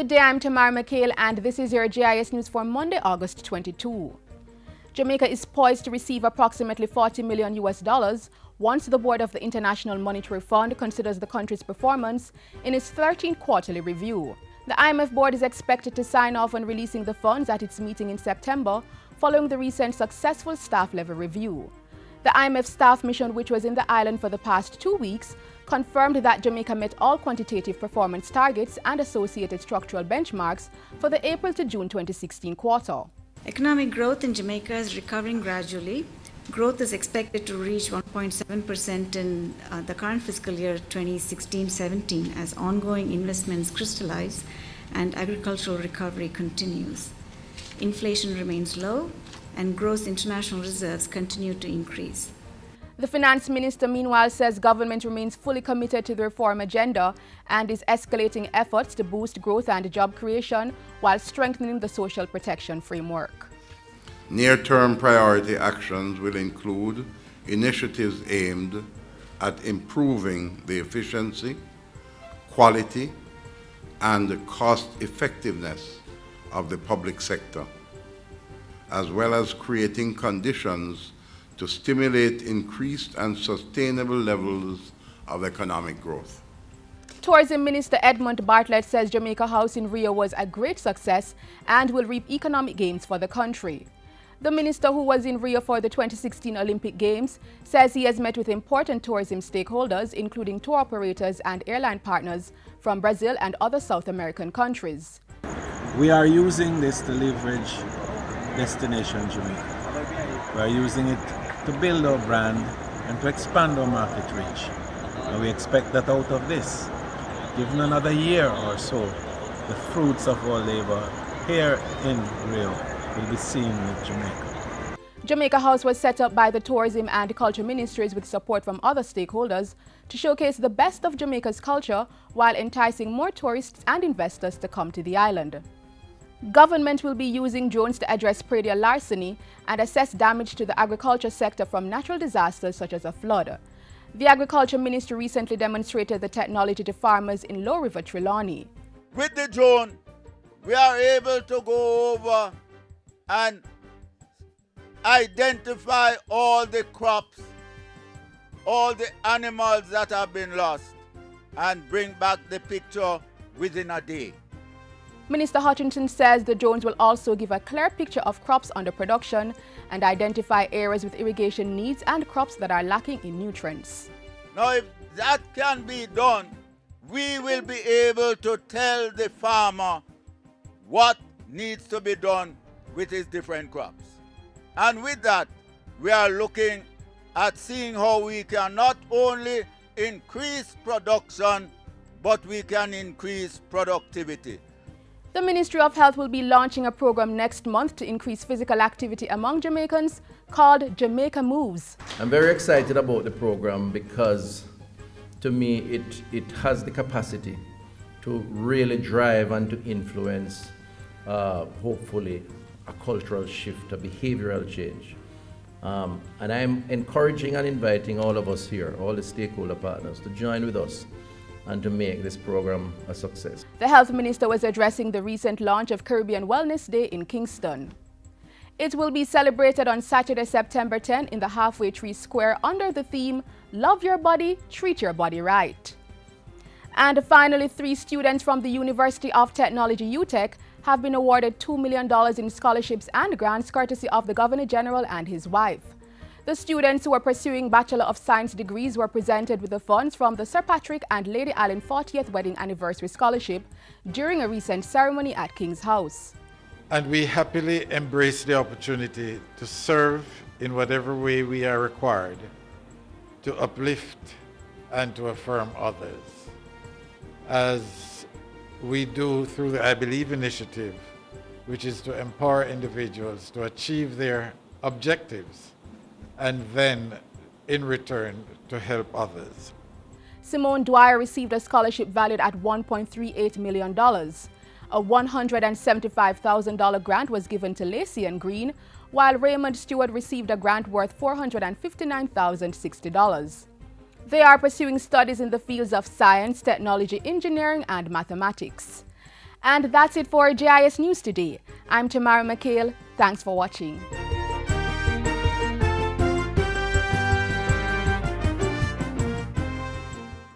Good day, I'm Tamara McHale, and this is your JIS news for Monday, August 22. Jamaica is poised to receive approximately $40 million once the board of the International Monetary Fund considers the country's performance in its 13th quarterly review. The IMF board is expected to sign off on releasing the funds at its meeting in September, following the recent successful staff-level review. The IMF staff mission, which was in the island for the past 2 weeks, confirmed that Jamaica met all quantitative performance targets and associated structural benchmarks for the April to June 2016 quarter. Economic growth in Jamaica is recovering gradually. Growth is expected to reach 1.7% in the current fiscal year 2016-17 as ongoing investments crystallize and agricultural recovery continues. Inflation remains low and gross international reserves continue to increase. The finance minister, meanwhile, says government remains fully committed to the reform agenda and is escalating efforts to boost growth and job creation while strengthening the social protection framework. Near-term priority actions will include initiatives aimed at improving the efficiency, quality, and cost-effectiveness of the public sector, as well as creating conditions to stimulate increased and sustainable levels of economic growth. Tourism Minister Edmund Bartlett says Jamaica House in Rio was a great success and will reap economic gains for the country. The minister, who was in Rio for the 2016 Olympic Games, says he has met with important tourism stakeholders, including tour operators and airline partners from Brazil and other South American countries. We are using this to leverage Destination Jamaica. We are using it to build our brand and to expand our market reach. And we expect that out of this, given another year or so, the fruits of our labor here in Rio will be seen with Jamaica. Jamaica House was set up by the Tourism and Culture Ministries with support from other stakeholders to showcase the best of Jamaica's culture while enticing more tourists and investors to come to the island. Government will be using drones to address Praedial larceny and assess damage to the agriculture sector from natural disasters such as a flood. The Agriculture Ministry recently demonstrated the technology to farmers in Low River, Trelawney. With the drone, we are able to go over and identify all the crops, all the animals that have been lost, and bring back the picture within a day. Minister Hutchinson says the drones will also give a clear picture of crops under production and identify areas with irrigation needs and crops that are lacking in nutrients. Now, if that can be done, we will be able to tell the farmer what needs to be done with his different crops. And with that, we are looking at seeing how we can not only increase production, but we can increase productivity. The Ministry of Health will be launching a program next month to increase physical activity among Jamaicans called Jamaica Moves. I'm very excited about the program because to me it has the capacity to really drive and to influence hopefully a cultural shift, a behavioral change. And I'm encouraging and inviting all of us here, all the stakeholder partners, to join with us and to make this program a success. The Health Minister was addressing the recent launch of Caribbean Wellness Day in Kingston. It will be celebrated on Saturday, September 10 in the Halfway Tree Square under the theme, Love Your Body, Treat Your Body Right. And finally, 3 students from the University of Technology, UTech, have been awarded $2 million in scholarships and grants courtesy of the Governor General and his wife. The students who are pursuing Bachelor of Science degrees were presented with the funds from the Sir Patrick and Lady Allen 40th Wedding Anniversary Scholarship during a recent ceremony at King's House. And we happily embrace the opportunity to serve in whatever way we are required to uplift and to affirm others, as we do through the I Believe initiative, which is to empower individuals to achieve their objectives and then, in return, to help others. Simone Dwyer received a scholarship valued at $1.38 million. A $175,000 grant was given to Lacey and Green, while Raymond Stewart received a grant worth $459,060. They are pursuing studies in the fields of science, technology, engineering, and mathematics. And that's it for JIS News today. I'm Tamara McHale. Thanks for watching.